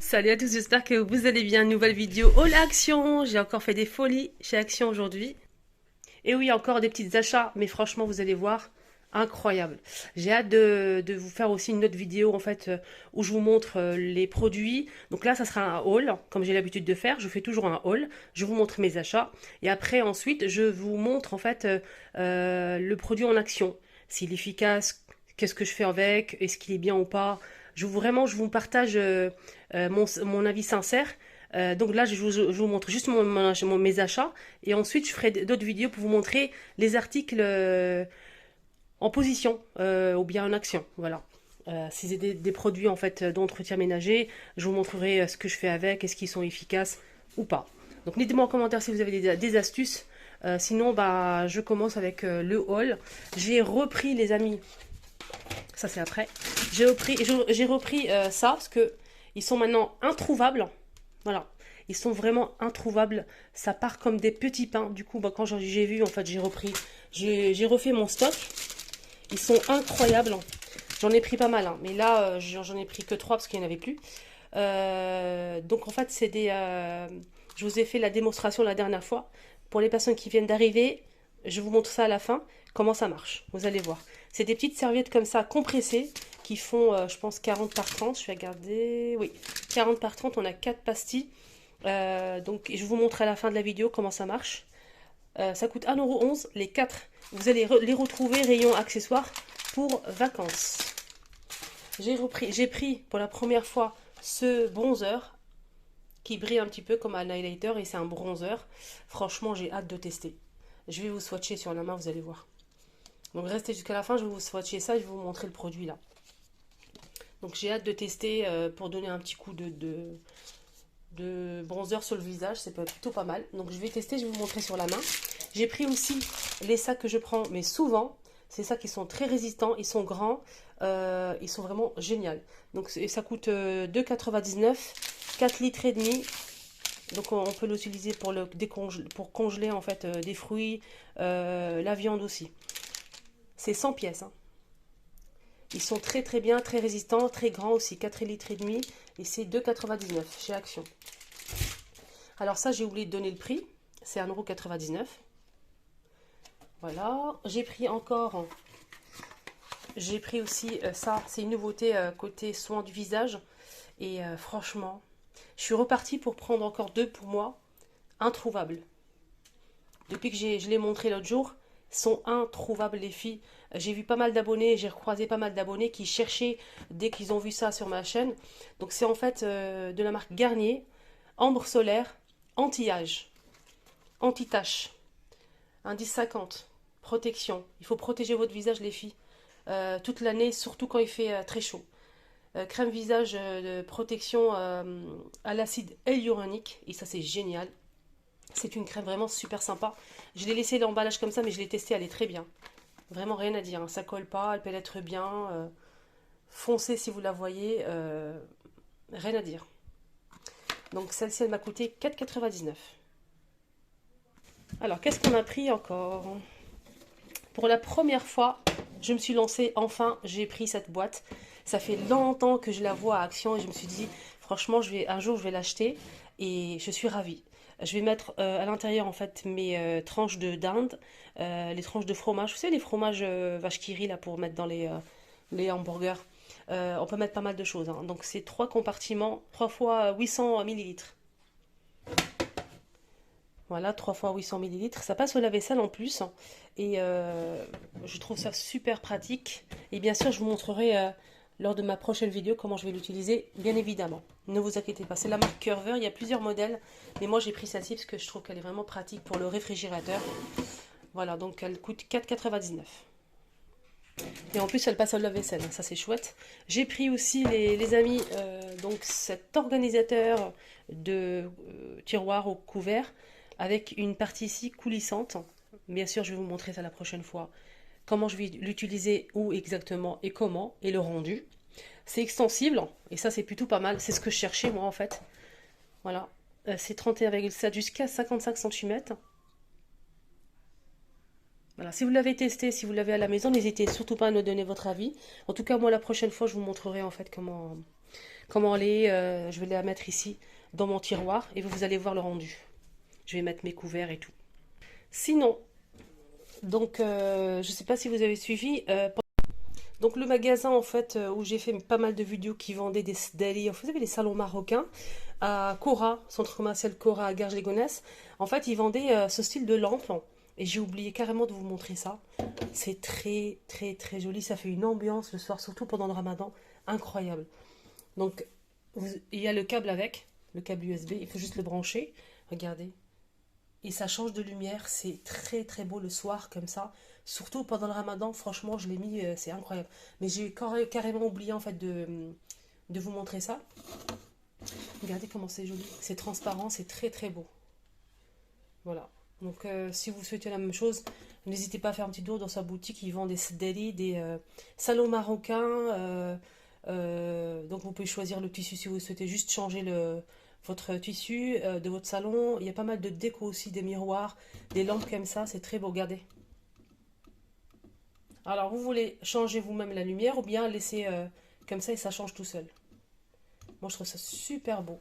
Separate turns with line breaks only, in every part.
Salut à tous, j'espère que vous allez bien. Nouvelle vidéo haul Action. J'ai encore fait des folies chez Action aujourd'hui. Et oui, encore des petits achats, mais franchement, vous allez voir, incroyable. J'ai hâte de vous faire aussi une autre vidéo en fait où je vous montre les produits. Donc là, ça sera un haul, comme j'ai l'habitude de faire. Je fais toujours un haul. Je vous montre mes achats et après, ensuite, je vous montre en fait le produit en action, s'il est efficace, qu'est-ce que je fais avec, est-ce qu'il est bien ou pas. Je vous partage mon avis sincère. Donc là, je vous montre juste mes achats et ensuite je ferai d'autres vidéos pour vous montrer les articles en position ou bien en action. Voilà. Si c'est des produits en fait d'entretien ménager, je vous montrerai ce que je fais avec, est-ce qu'ils sont efficaces ou pas. Donc dites-moi en commentaire si vous avez des astuces. Sinon, bah, je commence avec le haul. J'ai repris, les amis, ça c'est après. J'ai repris ça parce que ils sont maintenant introuvables. Voilà. Ils sont vraiment introuvables. Ça part comme des petits pains. Du coup, bah, quand j'ai vu, en fait, j'ai repris. J'ai refait mon stock. Ils sont incroyables. J'en ai pris pas mal, hein. Mais là, j'en ai pris que 3 parce qu'il n'y en avait plus. Donc, en fait, c'est des. Je vous ai fait la démonstration la dernière fois. Pour les personnes qui viennent d'arriver, je vous montre ça à la fin. Comment ça marche. Vous allez voir. C'est des petites serviettes comme ça, compressées, qui font, je pense, 40 par 30. Je vais regarder. Oui, 40 par 30. On a 4 pastilles. Donc, je vous montre à la fin de la vidéo comment ça marche. Ça coûte 1,11 € les 4. Vous allez les retrouver rayon accessoires pour vacances. J'ai pris pour la première fois ce bronzer qui brille un petit peu comme un highlighter et c'est un bronzer. Franchement, j'ai hâte de tester. Je vais vous swatcher sur la main, vous allez voir. Donc restez jusqu'à la fin, je vais vous swatcher ça et je vais vous montrer le produit là. Donc j'ai hâte de tester pour donner un petit coup de bronzer sur le visage, c'est plutôt pas mal. Donc je vais tester, je vais vous montrer sur la main. J'ai pris aussi les sacs que je prends, mais souvent, ces sacs qui sont très résistants, ils sont grands, ils sont vraiment géniaux. Donc ça coûte 2,99 €, 4 litres et demi. Donc on peut l'utiliser pour congeler en fait des fruits, la viande aussi. C'est 100 pièces, hein. Ils sont très très bien, très résistants, très grands aussi, 4 litres et demi. Et c'est 2,99 € chez Action. Alors ça, j'ai oublié de donner le prix. C'est 1,99 €. Voilà. J'ai pris aussi ça. C'est une nouveauté côté soin du visage. Et franchement, je suis repartie pour prendre encore deux pour moi. Introuvables. Depuis que je l'ai montré l'autre jour, sont introuvables les filles. J'ai vu pas mal d'abonnés, j'ai recroisé pas mal d'abonnés qui cherchaient dès qu'ils ont vu ça sur ma chaîne. Donc c'est en fait de la marque Garnier, ambre solaire, anti-âge, anti-tache, indice 50, protection. Il faut protéger votre visage les filles toute l'année, surtout quand il fait très chaud. Crème visage de protection à l'acide hyaluronique, et ça c'est génial. C'est une crème vraiment super sympa. Je l'ai laissé l'emballage comme ça, mais je l'ai testé, elle est très bien. Vraiment rien à dire, hein. Ça colle pas, elle pénètre bien. Foncez si vous la voyez, rien à dire. Donc celle-ci, elle m'a coûté 4,99 €. Alors, qu'est-ce qu'on a pris encore? Pour la première fois, je me suis lancée, enfin, j'ai pris cette boîte. Ça fait longtemps que je la vois à Action et je me suis dit, franchement, un jour, je vais l'acheter et je suis ravie. Je vais mettre à l'intérieur en fait mes tranches de dinde, les tranches de fromage. Vous savez, les fromages vache qui rit là pour mettre dans les hamburgers. On peut mettre pas mal de choses, hein. Donc c'est 3 compartiments, 3 fois 800 millilitres. Voilà, 3 fois 800 millilitres. Ça passe au lave-vaisselle en plus, hein. Et je trouve ça super pratique. Et bien sûr, je vous montrerai lors de ma prochaine vidéo comment je vais l'utiliser, bien évidemment. Ne vous inquiétez pas. C'est la marque Curver. Il y a plusieurs modèles. Mais moi, j'ai pris celle-ci parce que je trouve qu'elle est vraiment pratique pour le réfrigérateur. Voilà, donc elle coûte 4,99 €. Et en plus, elle passe au lave-vaisselle, hein. Ça, c'est chouette. J'ai pris aussi, les amis, donc cet organisateur de tiroir au couvert avec une partie ici coulissante. Bien sûr, je vais vous montrer ça la prochaine fois. Comment je vais l'utiliser, où exactement et comment, et le rendu. C'est extensible, et ça c'est plutôt pas mal. C'est ce que je cherchais moi en fait. Voilà. C'est 31,7 jusqu'à 55 cm. Voilà. Si vous l'avez testé, si vous l'avez à la maison, n'hésitez surtout pas à nous donner votre avis. En tout cas, moi la prochaine fois, je vous montrerai en fait comment elle est. Je vais la mettre ici dans mon tiroir et vous allez voir le rendu. Je vais mettre mes couverts et tout. Sinon, donc je ne sais pas si vous avez suivi. Donc le magasin en fait où j'ai fait pas mal de vidéos qui vendaient des deli, vous savez les salons marocains à Cora, centre commercial Cora à Garges-les-Gonesse. En fait ils vendaient ce style de lampe et j'ai oublié carrément de vous montrer ça. C'est très très très joli, ça fait une ambiance le soir, surtout pendant le ramadan, incroyable. Donc il y a le câble avec, le câble USB, il faut juste le brancher, regardez. Et ça change de lumière, c'est très très beau le soir comme ça. Surtout pendant le ramadan, franchement, je l'ai mis, c'est incroyable. Mais j'ai carrément oublié en fait de vous montrer ça. Regardez comment c'est joli, c'est transparent, c'est très très beau. Voilà. Donc si vous souhaitez la même chose, n'hésitez pas à faire un petit tour dans sa boutique, ils vendent des deli, des salons marocains. Donc vous pouvez choisir le tissu si vous souhaitez juste changer votre tissu de votre salon. Il y a pas mal de déco aussi, des miroirs, des lampes comme ça, c'est très beau, regardez. Alors vous voulez changer vous-même la lumière ou bien laisser comme ça et ça change tout seul. Moi je trouve ça super beau.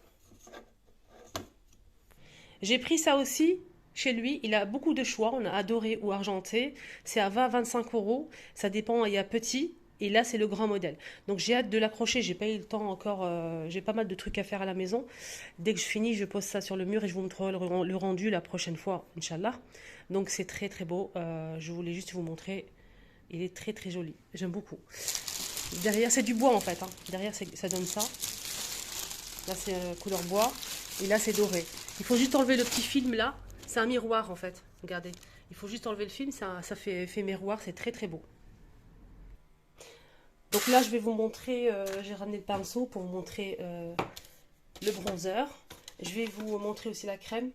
J'ai pris ça aussi chez lui, il a beaucoup de choix, on a adoré ou argenté, c'est à 20-25 euros, ça dépend, il y a petit. Et là, c'est le grand modèle. Donc, j'ai hâte de l'accrocher. J'ai pas eu le temps encore. J'ai pas mal de trucs à faire à la maison. Dès que je finis, je pose ça sur le mur et je vous montrerai le rendu la prochaine fois, Inch'Allah. Donc, c'est très très beau. Je voulais juste vous montrer. Il est très très joli. J'aime beaucoup. Derrière, c'est du bois en fait. Hein. Derrière, ça donne ça. Là, c'est couleur bois. Et là, c'est doré. Il faut juste enlever le petit film là. C'est un miroir en fait. Regardez. Il faut juste enlever le film. Ça fait miroir. C'est très très beau. Donc là, je vais vous montrer, j'ai ramené le pinceau pour vous montrer le bronzer. Je vais vous montrer aussi la crème.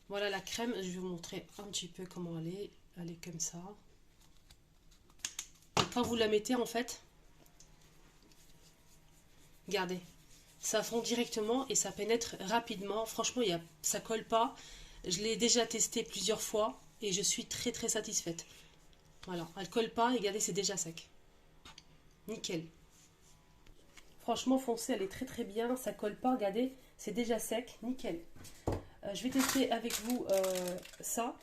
Voilà la crème, je vais vous montrer un petit peu comment elle est. Elle est comme ça. Et quand vous la mettez, en fait, regardez, ça fond directement et ça pénètre rapidement. Franchement, ça colle pas. Je l'ai déjà testé plusieurs fois et je suis très très satisfaite. Voilà, elle colle pas et regardez, c'est déjà sec. Nickel. Franchement, foncé, elle est très très bien. Ça colle pas, regardez, c'est déjà sec. Nickel. Je vais tester avec vous ça.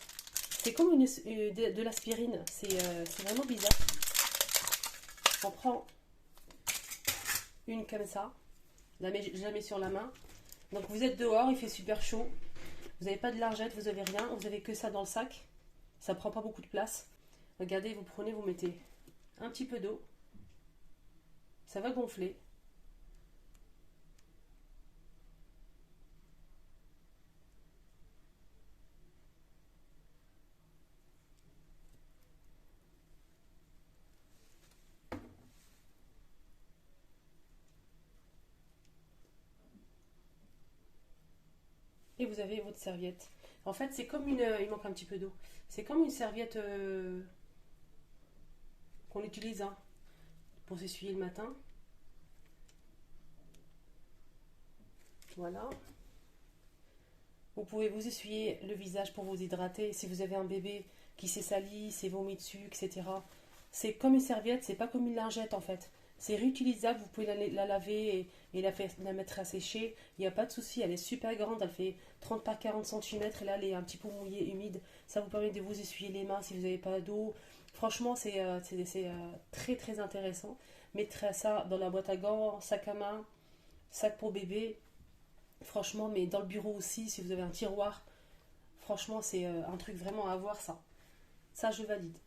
C'est comme de l'aspirine. C'est vraiment bizarre. On prend une comme ça. Je la mets sur la main. Donc vous êtes dehors, il fait super chaud. Vous n'avez pas de lingette, vous n'avez rien. Vous avez que ça dans le sac. Ça prend pas beaucoup de place. Regardez, vous prenez, vous mettez un petit peu d'eau. Ça va gonfler. Et vous avez votre serviette. En fait, c'est comme une... il manque un petit peu d'eau. C'est comme une serviette qu'on utilise hein, pour s'essuyer le matin. Voilà. Vous pouvez vous essuyer le visage pour vous hydrater. Si vous avez un bébé qui s'est sali, s'est vomi dessus, etc. C'est comme une serviette, c'est pas comme une lingette en fait. C'est réutilisable, vous pouvez la laver et la mettre à sécher. Il n'y a pas de souci, elle est super grande, elle fait 30 par 40 cm et là elle est un petit peu mouillée, humide. Ça vous permet de vous essuyer les mains si vous n'avez pas d'eau. Franchement, c'est très très intéressant. Mettre ça dans la boîte à gants, sac à main, sac pour bébé. Franchement, mais dans le bureau aussi, si vous avez un tiroir, franchement, c'est un truc vraiment à avoir ça. Ça, je valide.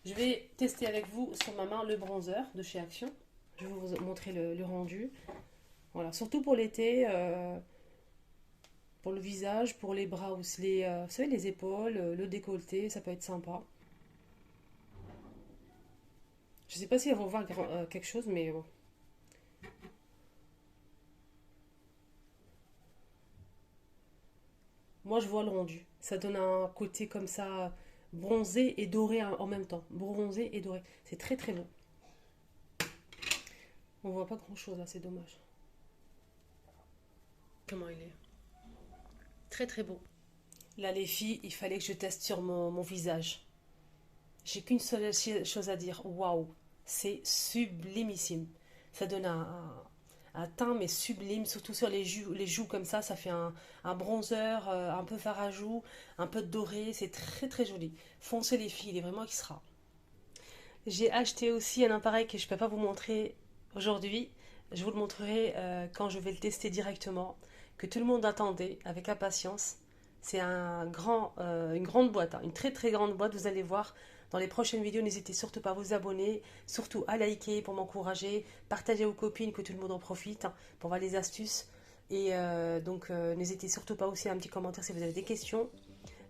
Je vais tester avec vous sur ma main le bronzer de chez Action. Je vais vous montrer le rendu. Voilà, surtout pour l'été, pour le visage, pour les bras aussi, vous savez, les épaules, le décolleté, ça peut être sympa. Je sais pas si elles vont voir quelque chose, mais bon. Moi, je vois le rendu. Ça donne un côté comme ça, bronzé et doré en même temps. Bronzé et doré. C'est très très beau. On voit pas grand chose là, c'est dommage. Comment il est? Très très beau. Là, les filles, il fallait que je teste sur mon visage. J'ai qu'une seule chose à dire. Waouh, c'est sublimissime. Ça donne un teint mais sublime, surtout sur les joues comme ça fait un bronzer un peu fard à joues, un peu doré, c'est très très joli. Foncez les filles, il est vraiment extra. J'ai acheté aussi un appareil que je ne peux pas vous montrer aujourd'hui. Je vous le montrerai quand je vais le tester directement, que tout le monde attendait avec impatience. C'est une grande boîte, hein, une très très grande boîte, vous allez voir. Dans les prochaines vidéos, n'hésitez surtout pas à vous abonner, surtout à liker pour m'encourager, partager aux copines que tout le monde en profite, hein, pour voir les astuces. Et n'hésitez surtout pas aussi à un petit commentaire si vous avez des questions.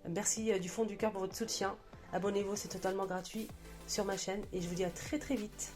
Merci du fond du cœur pour votre soutien. Abonnez-vous, c'est totalement gratuit sur ma chaîne et je vous dis à très très vite.